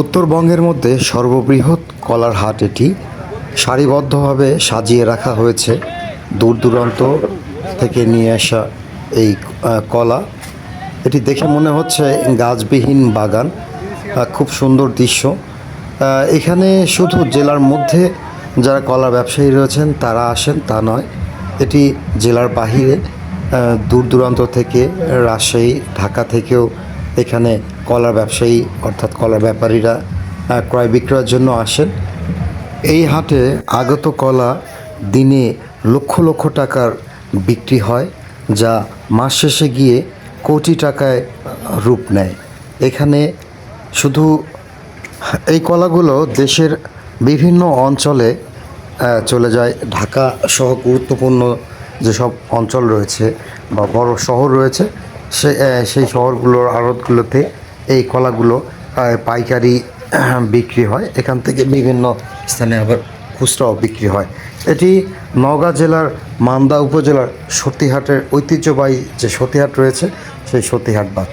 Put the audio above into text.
উত্তরবঙ্গের মধ্যে সর্ববৃহৎ কলার হাট এটি। সারিবদ্ধভাবে সাজিয়ে রাখা হয়েছে দূর দূরান্ত থেকে নিয়ে আসা এই কলা। এটি দেখে মনে হচ্ছে গাছবিহীন বাগান, খুব সুন্দর দৃশ্য। এখানে শুধু জেলার মধ্যে যারা কলার ব্যবসায়ী রয়েছেন তারা আসেন তা নয়, এটি জেলার বাহিরে দূর দূরান্ত থেকে রাজশাহী, ঢাকা থেকেও এখানে কলার ব্যবসায়ী অর্থাৎ কলার ব্যাপারীরা ক্রয় বিক্রয়ের জন্য আসেন। এই হাটে আগত কলা দিনে লক্ষ লক্ষ টাকার বিক্রি হয়, যা মাস শেষে গিয়ে কোটি টাকায় রূপ নেয়। এখানে শুধু এই কলাগুলো দেশের বিভিন্ন অঞ্চলে চলে যায়। ঢাকা সহ গুরুত্বপূর্ণ যেসব অঞ্চল রয়েছে বা বড় শহর রয়েছে সেই শহরগুলোর আড়তগুলোতে এই কলাগুলো পাইকারি বিক্রি হয়। এখান থেকে বিভিন্ন স্থানে আবার খুচরাও বিক্রি হয়। এটি নওগাঁ জেলার মান্দা উপজেলার সতীহাটের ঐতিহ্যবাহী যে সতীহাট রয়েছে সেই সতীহাট বাজার।